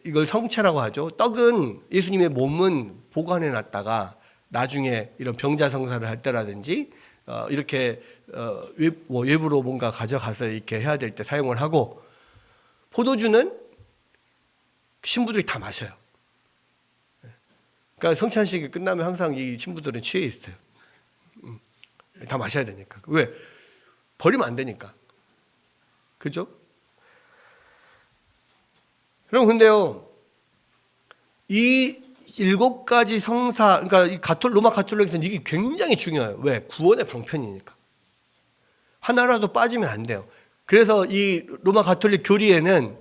[SPEAKER 1] 이걸 성체라고 하죠. 떡은 예수님의 몸은 보관해 놨다가 나중에 이런 병자성사를 할 때라든지 이렇게 외부로 뭔가 가져가서 이렇게 해야 될 때 사용을 하고, 포도주는 신부들이 다 마셔요. 그러니까 성찬식이 끝나면 항상 이 신부들은 취해 있어요. 다 마셔야 되니까. 왜? 버리면 안 되니까. 그죠? 그럼 근데요, 이 7가지 성사, 그러니까 이 로마 가톨릭에서는 이게 굉장히 중요해요. 왜? 구원의 방편이니까. 하나라도 빠지면 안 돼요. 그래서 이 로마 가톨릭 교리에는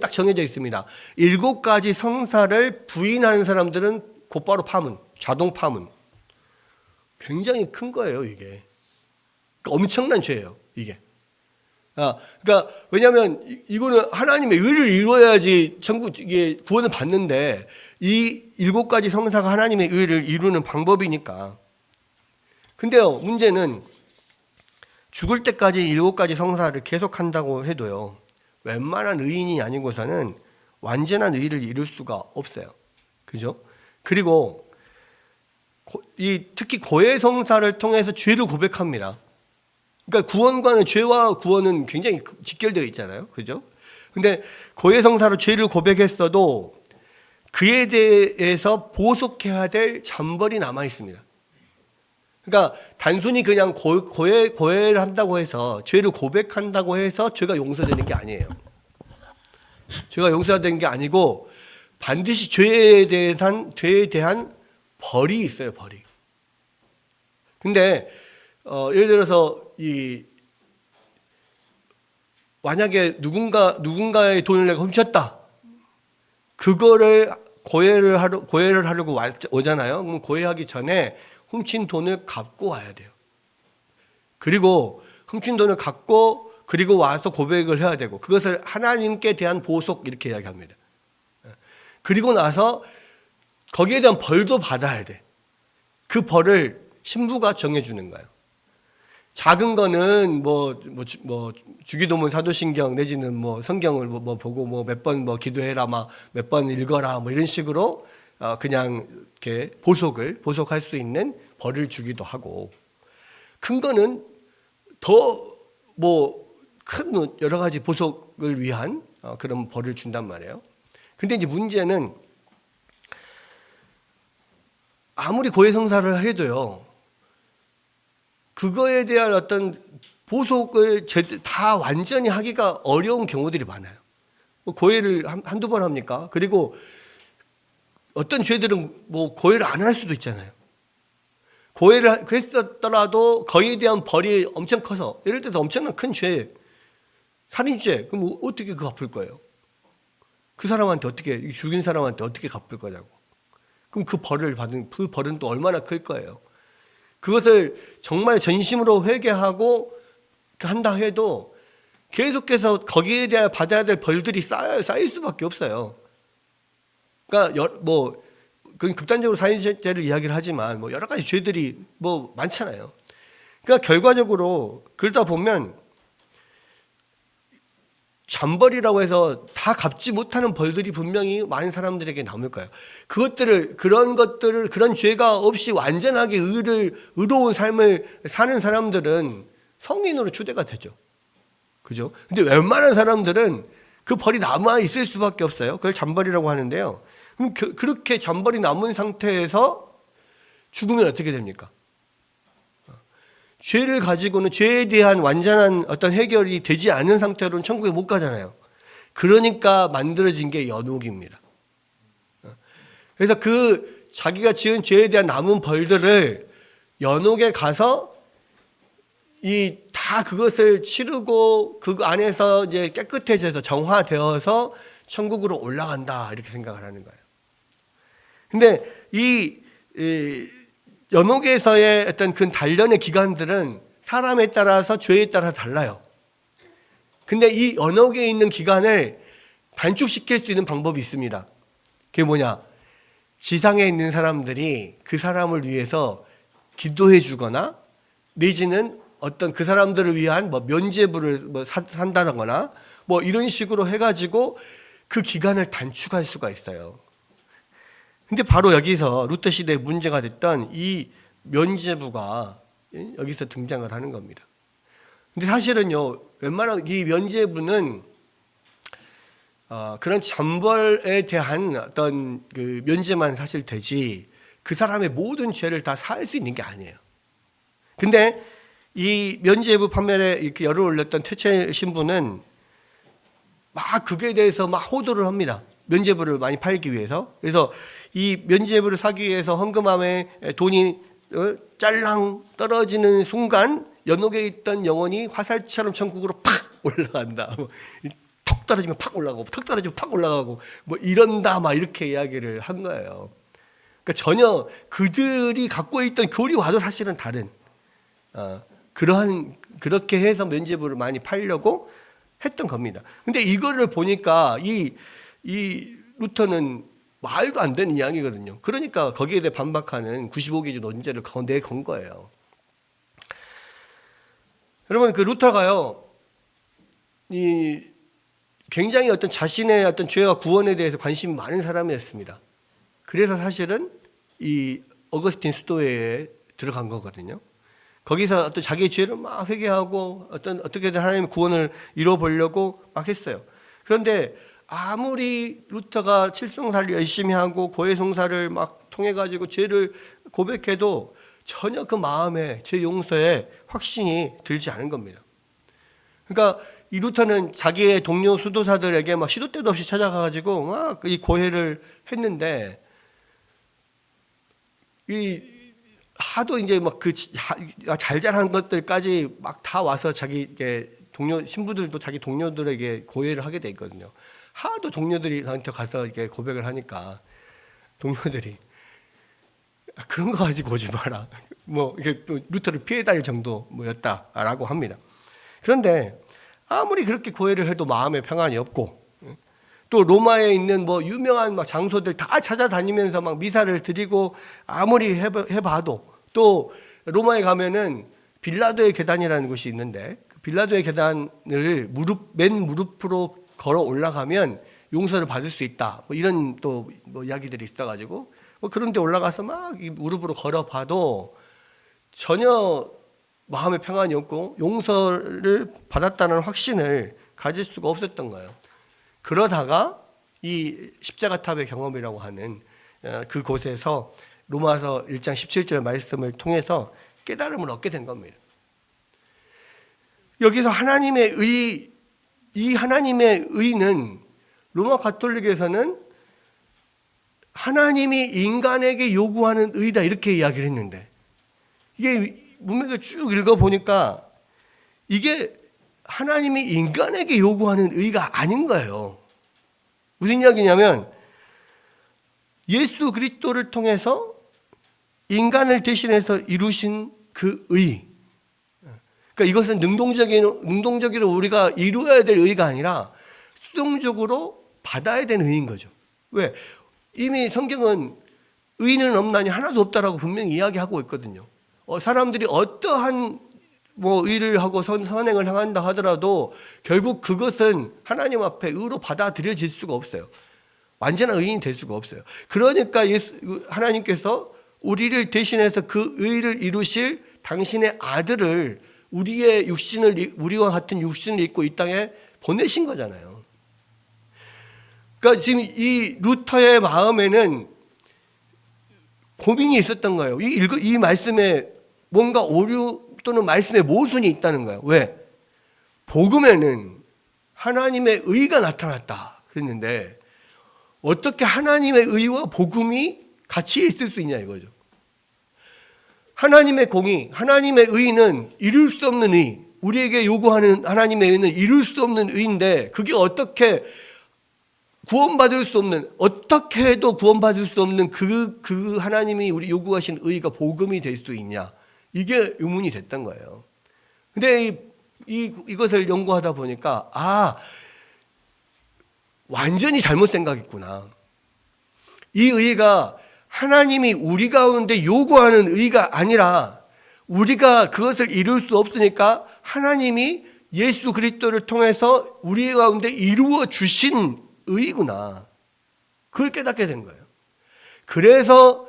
[SPEAKER 1] 딱 정해져 있습니다. 7가지 성사를 부인하는 사람들은 곧바로 파문, 자동 파문. 굉장히 큰 거예요, 이게. 그러니까 엄청난 죄예요, 이게. 그러니까 왜냐하면 이거는 하나님의 의를 이루어야지 이게 구원을 받는데, 이 7가지 성사가 하나님의 의를 이루는 방법이니까. 근데요, 문제는 죽을 때까지 7가지 성사를 계속한다고 해도요, 웬만한 의인이 아니고서는 완전한 의를 이룰 수가 없어요. 그죠? 그리고 특히 고해 성사를 통해서 죄를 고백합니다. 그러니까 구원과는, 죄와 구원은 굉장히 직결되어 있잖아요. 그죠? 근데 고해 성사로 죄를 고백했어도 그에 대해서 보속해야 될 잔벌이 남아 있습니다. 그러니까 단순히 그냥 고해를 한다고 해서, 죄를 고백한다고 해서 죄가 용서되는 게 아니에요. 죄가 용서되는 게 아니고 반드시 죄에 대한 벌이 있어요, 벌이. 근데 예를 들어서 만약에 누군가의 돈을 내가 훔쳤다. 그거를 고해를 하려고 오잖아요. 그럼 고해하기 전에 훔친 돈을 갚고 와야 돼요. 그리고 훔친 돈을 갚고 그리고 와서 고백을 해야 되고, 그것을 하나님께 대한 보석 이렇게 이야기합니다. 그리고 나서 거기에 대한 벌도 받아야 돼. 그 벌을 신부가 정해주는 거예요. 작은 거는 주기도문, 사도신경 내지는 성경을 보고 몇 번 기도해라, 몇 번 읽어라, 이런 식으로 그냥 이렇게 보속할 수 있는 벌을 주기도 하고, 큰 거는 더 큰 여러 가지 보속을 위한 그런 벌을 준단 말이에요. 근데 이제 문제는 아무리 고해성사를 해도요, 그거에 대한 어떤 보속을 다 완전히 하기가 어려운 경우들이 많아요. 고해를 한두 번 합니까? 그리고 어떤 죄들은 고해를 안 할 수도 있잖아요. 고해를 했었더라도 거기에 대한 벌이 엄청 커서, 예를 들어서 엄청난 큰 죄, 살인죄, 그럼 어떻게 그거 갚을 거예요? 그 사람한테 죽인 사람한테 어떻게 갚을 거냐고. 그럼 그 벌은 또 얼마나 클 거예요? 그것을 정말 전심으로 회개하고 한다 해도 계속해서 거기에 대해 받아야 될 벌들이 쌓일 수밖에 없어요. 그러니까 극단적으로 살인죄를 이야기를 하지만 여러 가지 죄들이 많잖아요. 그러니까 결과적으로 그러다 보면 잔벌이라고 해서 다 갚지 못하는 벌들이 분명히 많은 사람들에게 남을 거예요. 그런 죄가 없이 완전하게 의로운 삶을 사는 사람들은 성인으로 추대가 되죠. 그죠? 근데 웬만한 사람들은 그 벌이 남아 있을 수밖에 없어요. 그걸 잔벌이라고 하는데요. 그럼 그렇게 잔벌이 남은 상태에서 죽으면 어떻게 됩니까? 죄를 가지고는 죄에 대한 완전한 어떤 해결이 되지 않은 상태로는 천국에 못 가잖아요. 그러니까 만들어진 게 연옥입니다. 그래서 자기가 지은 죄에 대한 남은 벌들을 연옥에 가서 이 다 그것을 치르고 그 안에서 이제 깨끗해져서 정화되어서 천국으로 올라간다 이렇게 생각을 하는 거예요. 근데 이 연옥에서의 어떤 그 단련의 기간들은 사람에 따라서 죄에 따라 달라요. 근데 이 연옥에 있는 기간을 단축시킬 수 있는 방법이 있습니다. 그게 뭐냐? 지상에 있는 사람들이 그 사람을 위해서 기도해 주거나 내지는 어떤 그 사람들을 위한 뭐 면죄부를 산다거나 뭐 이런 식으로 해가지고 그 기간을 단축할 수가 있어요. 근데 바로 여기서 루터 시대에 문제가 됐던 이 면죄부가 여기서 등장을 하는 겁니다. 근데 사실은요, 웬만한 이 면죄부는 그런 잠벌에 대한 어떤 그 면죄만 사실 되지 그 사람의 모든 죄를 다 사할 수 있는 게 아니에요. 근데 이 면죄부 판매에 이렇게 열을 올렸던 퇴체 신부는 막 그게 대해서 막 호도를 합니다. 면죄부를 많이 팔기 위해서. 그래서 이 면죄부를 사기 위해서 헌금함에 돈이 짤랑 떨어지는 순간 연옥에 있던 영혼이 화살처럼 천국으로 팍 올라간다. 턱 떨어지면 팍 올라가고 턱 떨어지면 팍 올라가고 뭐 이런다 막 이렇게 이야기를 한 거예요. 그러니까 전혀 그들이 갖고 있던 교리와도 사실은 다른 그렇게 해서 면죄부를 많이 팔려고 했던 겁니다. 근데 이거를 보니까 이 루터는 말도 안 되는 이야기거든요. 그러니까 거기에 대해 반박하는 95기지 논제를 내건 거예요. 여러분, 그 루터가요, 굉장히 어떤 자신의 어떤 죄와 구원에 대해서 관심이 많은 사람이었습니다. 그래서 사실은 이 어거스틴 수도회에 들어간 거거든요. 거기서 또 자기의 죄를 막 회개하고 어떻게든 하나님의 구원을 이뤄보려고 막 했어요. 그런데 아무리 루터가 칠성사를 열심히 하고 고해성사를 막 통해가지고 죄를 고백해도 전혀 그 마음에 죄 용서에 확신이 들지 않은 겁니다. 그러니까 이 루터는 자기의 동료 수도사들에게 막 시도 때도 없이 찾아가가지고 막 이 고해를 했는데 하도 이제 막 그 잘잘한 것들까지 막 다 와서 자기 동료 신부들도 자기 동료들에게 고해를 하게 돼 있거든요. 하도 동료들이 나한테 가서 이렇게 고백을 하니까 동료들이 그런 거 가지고 오지 마라. 뭐 이게 루터를 피해 다닐 정도였다라고 합니다. 그런데 아무리 그렇게 고해를 해도 마음에 평안이 없고 또 로마에 있는 뭐 유명한 막 장소들 다 찾아다니면서 막 미사를 드리고 아무리 해봐도 또 로마에 가면은 빌라도의 계단이라는 곳이 있는데 그 빌라도의 계단을 맨 무릎으로 걸어 올라가면 용서를 받을 수 있다. 뭐 이런 또 뭐 이야기들이 있어가지고 뭐 그런 데 올라가서 막 이 무릎으로 걸어봐도 전혀 마음의 평안이 없고 용서를 받았다는 확신을 가질 수가 없었던 거예요. 그러다가 이 십자가탑의 경험이라고 하는 그곳에서 로마서 1장 17절 말씀을 통해서 깨달음을 얻게 된 겁니다. 여기서 이 하나님의 의는 로마 가톨릭에서는 하나님이 인간에게 요구하는 의다 이렇게 이야기를 했는데 이게 문맥을 쭉 읽어보니까 이게 하나님이 인간에게 요구하는 의가 아닌 거예요. 무슨 이야기냐면 예수 그리스도를 통해서 인간을 대신해서 이루신 그 의. 그러니까 이것은 능동적으로 우리가 이루어야 될 의가 아니라 수동적으로 받아야 되는 의인 거죠. 왜? 이미 성경은 의는 없나니 하나도 없다라고 분명히 이야기하고 있거든요. 사람들이 어떠한 뭐 의를 하고 선행을 행한다 하더라도 결국 그것은 하나님 앞에 의로 받아들여질 수가 없어요. 완전한 의인이 될 수가 없어요. 그러니까 하나님께서 우리를 대신해서 그 의를 이루실 당신의 아들을 우리와 같은 육신을 입고 이 땅에 보내신 거잖아요. 그러니까 지금 이 루터의 마음에는 고민이 있었던 거예요. 이 말씀에 뭔가 오류 또는 말씀에 모순이 있다는 거예요. 왜? 복음에는 하나님의 의가 나타났다 그랬는데 어떻게 하나님의 의와 복음이 같이 있을 수 있냐 이거죠. 하나님의 공의, 하나님의 의는 이룰 수 없는 의, 우리에게 요구하는 하나님의 의는 이룰 수 없는 의인데 그게 어떻게 구원받을 수 없는, 어떻게 해도 구원받을 수 없는 그 하나님이 우리 요구하신 의가 복음이 될 수 있냐, 이게 의문이 됐던 거예요. 근데 이것을 연구하다 보니까 완전히 잘못 생각했구나. 이 의가 하나님이 우리 가운데 요구하는 의가 아니라 우리가 그것을 이룰 수 없으니까 하나님이 예수 그리스도를 통해서 우리 가운데 이루어 주신 의구나. 그걸 깨닫게 된 거예요. 그래서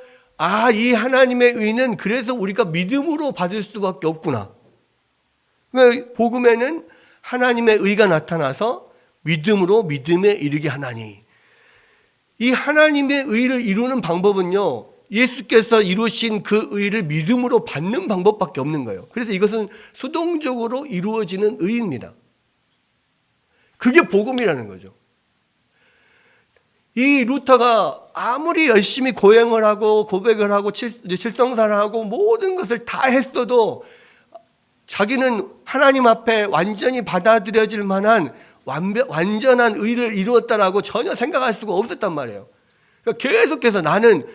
[SPEAKER 1] 이 하나님의 의는 그래서 우리가 믿음으로 받을 수밖에 없구나. 복음에는 하나님의 의가 나타나서 믿음으로 믿음에 이르게 하나니, 이 하나님의 의를 이루는 방법은요, 예수께서 이루신 그 의를 믿음으로 받는 방법밖에 없는 거예요. 그래서 이것은 수동적으로 이루어지는 의입니다. 그게 복음이라는 거죠. 이 루터가 아무리 열심히 고행을 하고 고백을 하고 칠성사를 하고 모든 것을 다 했어도 자기는 하나님 앞에 완전히 받아들여질 만한 완전한 의를 이루었다라고 전혀 생각할 수가 없었단 말이에요. 그러니까 계속해서 나는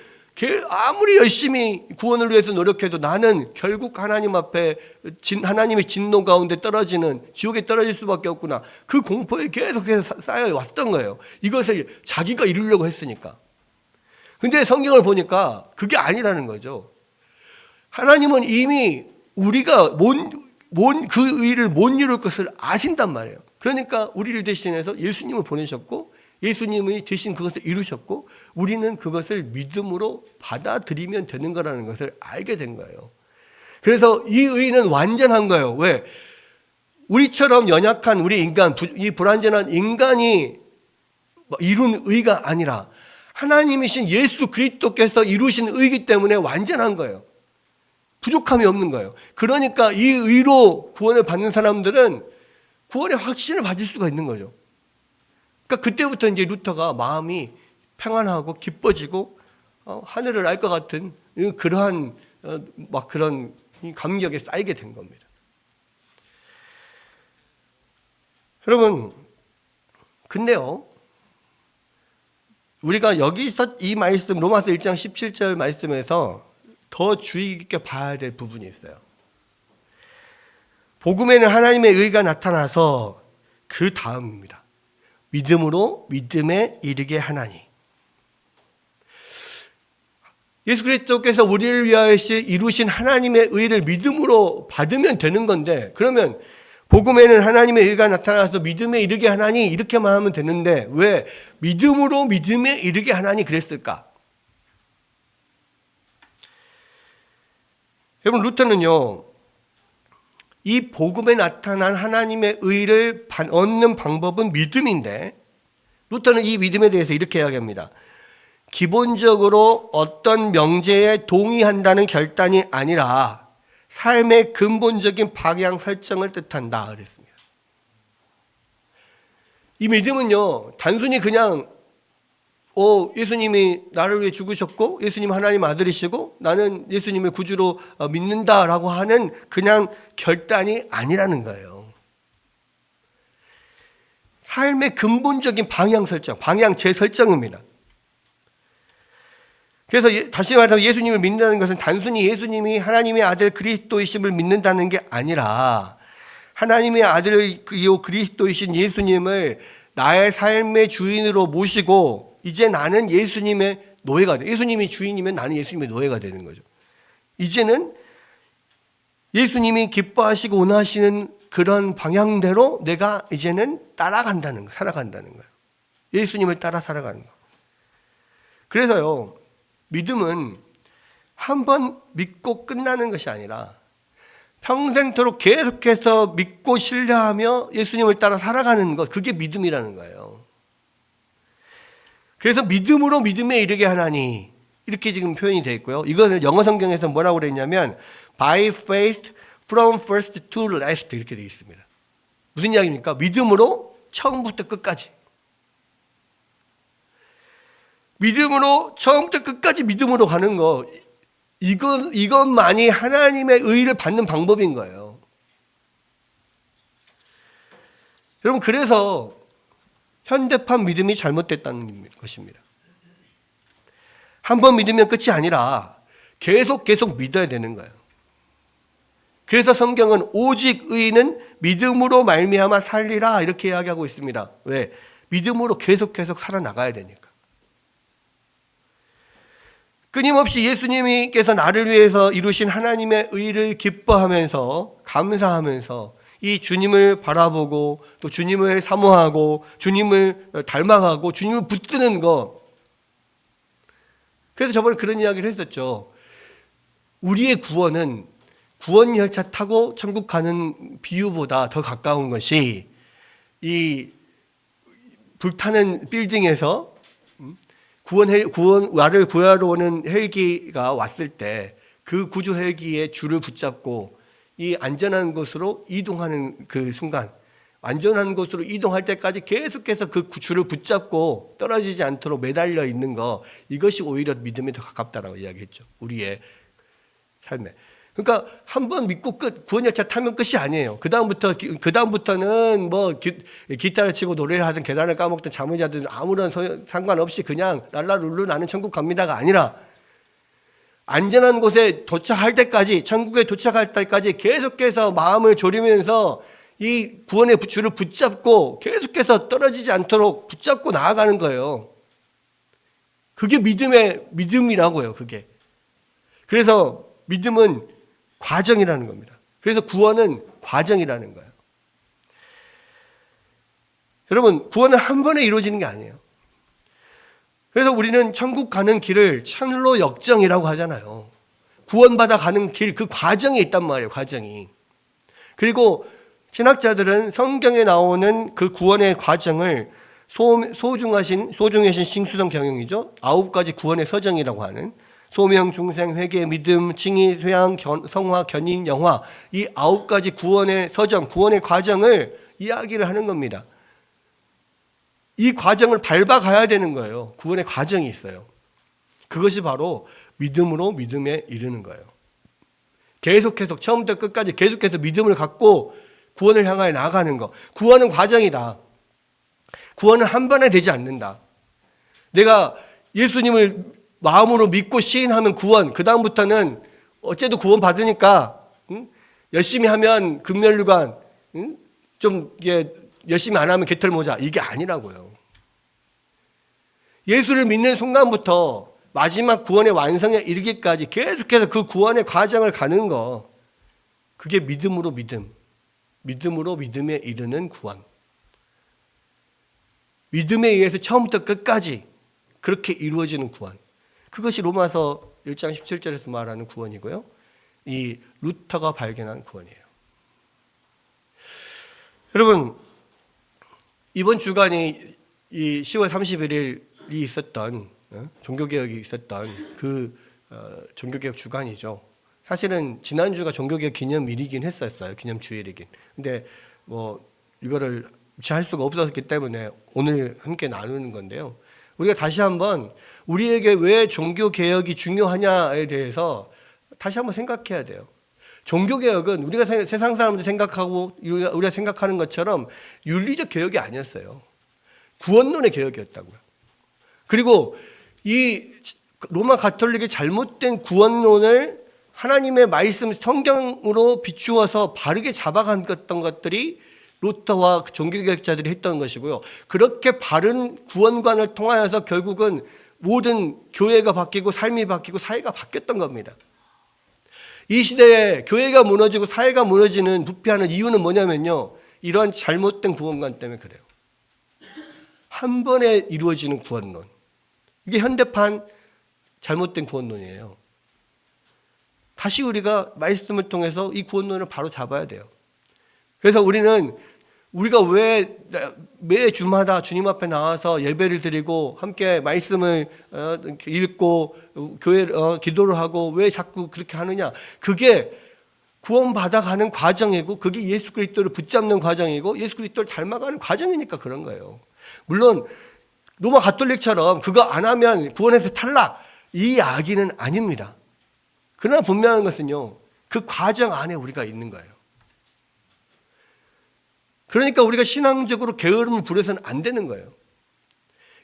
[SPEAKER 1] 아무리 열심히 구원을 위해서 노력해도 나는 결국 하나님 앞에 하나님의 진노 가운데 떨어지는 지옥에 떨어질 수밖에 없구나. 그 공포에 계속해서 쌓여왔던 거예요. 이것을 자기가 이루려고 했으니까. 근데 성경을 보니까 그게 아니라는 거죠. 하나님은 이미 우리가 그 의를 못 이룰 것을 아신단 말이에요. 그러니까 우리를 대신해서 예수님을 보내셨고 예수님이 대신 그것을 이루셨고 우리는 그것을 믿음으로 받아들이면 되는 거라는 것을 알게 된 거예요. 그래서 이 의는 완전한 거예요. 왜? 우리처럼 연약한 우리 인간, 이 불완전한 인간이 이룬 의가 아니라 하나님이신 예수 그리스도께서 이루신 의이기 때문에 완전한 거예요. 부족함이 없는 거예요. 그러니까 이 의로 구원을 받는 사람들은 구원의 확신을 받을 수가 있는 거죠. 그러니까 그때부터 이제 루터가 마음이 평안하고 기뻐지고 하늘을 알 것 같은 그러한 그런 감격에 쌓이게 된 겁니다. 여러분, 근데요, 우리가 여기서 이 말씀 로마서 1장 17절 말씀에서 더 주의 깊게 봐야 될 부분이 있어요. 복음에는 하나님의 의가 나타나서 그 다음입니다. 믿음으로 믿음에 이르게 하나니. 예수 그리스도께서 우리를 위하여 이루신 하나님의 의를 믿음으로 받으면 되는 건데, 그러면 복음에는 하나님의 의가 나타나서 믿음에 이르게 하나니 이렇게만 하면 되는데 왜 믿음으로 믿음에 이르게 하나니 그랬을까? 여러분, 루터는요, 이 복음에 나타난 하나님의 의를 얻는 방법은 믿음인데, 루터는 이 믿음에 대해서 이렇게 이야기합니다. 기본적으로 어떤 명제에 동의한다는 결단이 아니라 삶의 근본적인 방향 설정을 뜻한다 그랬습니다. 이 믿음은요, 단순히 그냥 예수님이 나를 위해 죽으셨고 예수님 하나님 아들이시고 나는 예수님을 구주로 믿는다라고 하는 그냥 결단이 아니라는 거예요. 삶의 근본적인 방향 설정, 방향 재설정입니다. 그래서 다시 말해서 예수님을 믿는다는 것은 단순히 예수님이 하나님의 아들 그리스도이심을 믿는다는 게 아니라 하나님의 아들이요 그리스도이신 예수님을 나의 삶의 주인으로 모시고 이제 나는 예수님의 노예가 돼. 예수님이 주인이면 나는 예수님의 노예가 되는 거죠. 이제는 예수님이 기뻐하시고 원하시는 그런 방향대로 내가 이제는 따라간다는 거, 살아간다는 거예요. 예수님을 따라 살아가는 거. 그래서요, 믿음은 한 번 믿고 끝나는 것이 아니라 평생토록 계속해서 믿고 신뢰하며 예수님을 따라 살아가는 것, 그게 믿음이라는 거예요. 그래서 믿음으로 믿음에 이르게 하나니 이렇게 지금 표현이 되어 있고요. 이것을 영어 성경에서 뭐라고 그랬냐면 by faith from first to last 이렇게 되어 있습니다. 무슨 이야기입니까? 믿음으로 처음부터 끝까지. 믿음으로 처음부터 끝까지 믿음으로 가는 거, 이것만이 하나님의 의를 받는 방법인 거예요. 여러분, 그래서 현대판 믿음이 잘못됐다는 것입니다. 한 번 믿으면 끝이 아니라 계속 믿어야 되는 거예요. 그래서 성경은 오직 의인은 믿음으로 말미암아 살리라 이렇게 이야기하고 있습니다. 왜? 믿음으로 계속 살아나가야 되니까. 끊임없이 예수님께서 나를 위해서 이루신 하나님의 의를 기뻐하면서 감사하면서 이 주님을 바라보고 또 주님을 사모하고 주님을 닮아가고 주님을 붙드는 것. 그래서 저번에 그런 이야기를 했었죠. 우리의 구원은 구원 열차 타고 천국 가는 비유보다 더 가까운 것이 이 불타는 빌딩에서 나를 구하러 오는 헬기가 왔을 때 그 구조 헬기의 줄을 붙잡고 이 안전한 곳으로 이동하는 그 순간, 안전한 곳으로 이동할 때까지 계속해서 그 줄을 붙잡고 떨어지지 않도록 매달려 있는 거, 이것이 오히려 믿음에 더 가깝다라고 이야기했죠. 우리의 삶에. 그러니까 한 번 믿고 구원 열차 타면 끝이 아니에요. 그다음부터는 뭐 기타를 치고 노래를 하든 계단을 까먹든 잠을 자든 아무런 상관없이 그냥 랄라룰루 나는 천국 갑니다가 아니라 안전한 곳에 도착할 때까지, 천국에 도착할 때까지 계속해서 마음을 졸이면서 이 구원의 줄을 붙잡고 계속해서 떨어지지 않도록 붙잡고 나아가는 거예요. 그게 믿음이라고요, 그게. 그래서 믿음은 과정이라는 겁니다. 그래서 구원은 과정이라는 거예요. 여러분, 구원은 한 번에 이루어지는 게 아니에요. 그래서 우리는 천국 가는 길을 천로 역정이라고 하잖아요. 구원받아 가는 길, 그 과정이 있단 말이에요, 과정이. 그리고 신학자들은 성경에 나오는 그 구원의 과정을 소중하신 싱수성 경영이죠. 9가지 구원의 서정이라고 하는 소명, 중생, 회개, 믿음, 칭의, 회양, 성화, 견인, 영화, 이 9가지 구원의 서정, 구원의 과정을 이야기를 하는 겁니다. 이 과정을 밟아가야 되는 거예요. 구원의 과정이 있어요. 그것이 바로 믿음으로 믿음에 이르는 거예요. 계속해서 처음부터 끝까지 계속해서 믿음을 갖고 구원을 향하여 나아가는 거. 구원은 과정이다. 구원은 한 번에 되지 않는다. 내가 예수님을 마음으로 믿고 시인하면 구원, 그 다음부터는 어째도 구원 받으니까 열심히 하면 금면류관, 좀 열심히 안 하면 개털모자, 이게 아니라고요. 예수를 믿는 순간부터 마지막 구원의 완성에 이르기까지 계속해서 그 구원의 과정을 가는 거, 그게 믿음으로 믿음에 이르는 구원. 믿음에 의해서 처음부터 끝까지 그렇게 이루어지는 구원. 그것이 로마서 1장 17절에서 말하는 구원이고요. 이 루터가 발견한 구원이에요. 여러분, 이번 주간이 이 10월 31일이 있었던 종교개혁이 있었던 그 종교개혁 주간이죠. 사실은 지난주가 종교개혁 기념일이긴 했었어요. 기념주일이긴. 근데 뭐 이거를 할 수가 없었기 때문에 오늘 함께 나누는 건데요. 우리가 다시 한번 우리에게 왜 종교개혁이 중요하냐에 대해서 다시 한번 생각해야 돼요. 종교개혁은 우리가 세상 사람들 생각하고 우리가 생각하는 것처럼 윤리적 개혁이 아니었어요. 구원론의 개혁이었다고요. 그리고 이 로마 가톨릭의 잘못된 구원론을 하나님의 말씀 성경으로 비추어서 바르게 잡아갔던 것들이 루터와 종교개혁자들이 했던 것이고요. 그렇게 바른 구원관을 통하여서 결국은 모든 교회가 바뀌고 삶이 바뀌고 사회가 바뀌었던 겁니다. 이 시대에 교회가 무너지고 사회가 무너지는 부패하는 이유는 뭐냐면요. 이러한 잘못된 구원관 때문에 그래요. 한 번에 이루어지는 구원론. 이게 현대판 잘못된 구원론이에요. 다시 우리가 말씀을 통해서 이 구원론을 바로 잡아야 돼요. 그래서 우리가 왜 매 주마다 주님 앞에 나와서 예배를 드리고 함께 말씀을 읽고 기도를 하고 왜 자꾸 그렇게 하느냐? 그게 구원받아가는 과정이고 그게 예수 그리스도를 붙잡는 과정이고 예수 그리스도를 닮아가는 과정이니까 그런 거예요. 물론 로마 가톨릭처럼 그거 안 하면 구원에서 탈락 이 이야기는 아닙니다. 그러나 분명한 것은요, 그 과정 안에 우리가 있는 거예요. 그러니까 우리가 신앙적으로 게으름을 부려서는 안 되는 거예요.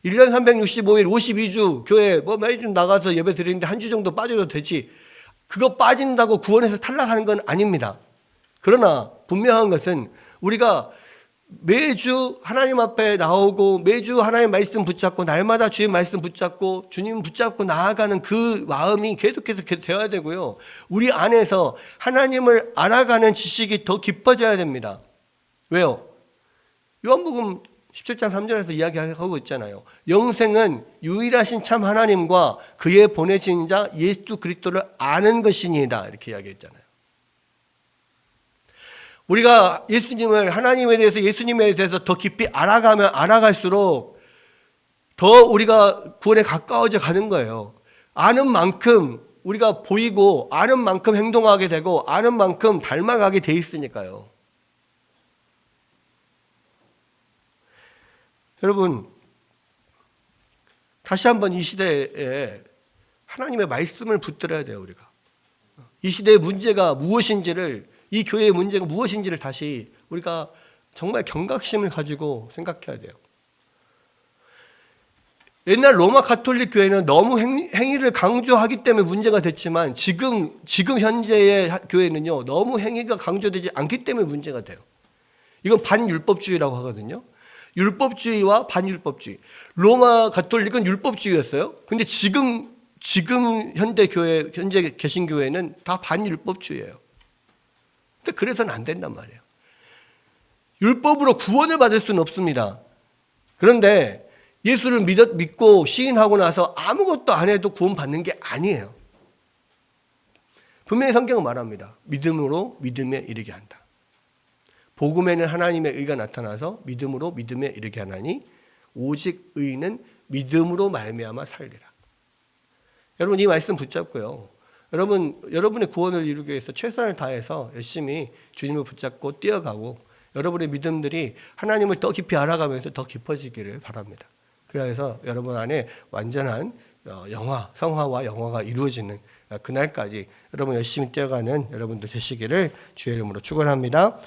[SPEAKER 1] 1년 365일 52주 교회 매주 나가서 예배 드리는데 한 주 정도 빠져도 되지, 그거 빠진다고 구원에서 탈락하는 건 아닙니다. 그러나 분명한 것은 우리가 매주 하나님 앞에 나오고 매주 하나님의 말씀 붙잡고 날마다 주의 말씀 붙잡고 주님 붙잡고 나아가는 그 마음이 계속해서 되어야 되고요. 우리 안에서 하나님을 알아가는 지식이 더 깊어져야 됩니다. 왜요? 요한복음 17장 3절에서 이야기하고 있잖아요. 영생은 유일하신 참 하나님과 그의 보내신 자 예수 그리스도를 아는 것이니이다. 이렇게 이야기했잖아요. 우리가 예수님을, 하나님에 대해서, 예수님에 대해서 더 깊이 알아가면 알아갈수록 더 우리가 구원에 가까워져 가는 거예요. 아는 만큼 우리가 보이고 아는 만큼 행동하게 되고 아는 만큼 닮아가게 돼 있으니까요. 여러분, 다시 한번 이 시대에 하나님의 말씀을 붙들어야 돼요, 우리가. 이 시대의 문제가 무엇인지를, 이 교회의 문제가 무엇인지를 다시 우리가 정말 경각심을 가지고 생각해야 돼요. 옛날 로마 가톨릭 교회는 너무 행위를 강조하기 때문에 문제가 됐지만 지금 현재의 교회는요, 너무 행위가 강조되지 않기 때문에 문제가 돼요. 이건 반율법주의라고 하거든요. 율법주의와 반율법주의. 로마 가톨릭은 율법주의였어요. 근데 지금 현대 개신교회는 다 반율법주의예요. 그래서는 안 된단 말이에요. 율법으로 구원을 받을 수는 없습니다. 그런데 예수를 믿고 시인하고 나서 아무것도 안 해도 구원받는 게 아니에요. 분명히 성경은 말합니다. 믿음으로 믿음에 이르게 한다. 복음에는 하나님의 의가 나타나서 믿음으로 믿음에 이르게 하나니 오직 의는 믿음으로 말미암아 살리라. 여러분, 이 말씀 붙잡고요. 여러분의 구원을 이루기 위해서 최선을 다해서 열심히 주님을 붙잡고 뛰어가고 여러분의 믿음들이 하나님을 더 깊이 알아가면서 더 깊어지기를 바랍니다. 그래서 여러분 안에 완전한 성화와 영화가 이루어지는 그날까지 여러분 열심히 뛰어가는 여러분들 되시기를 주의 이름으로 축원합니다.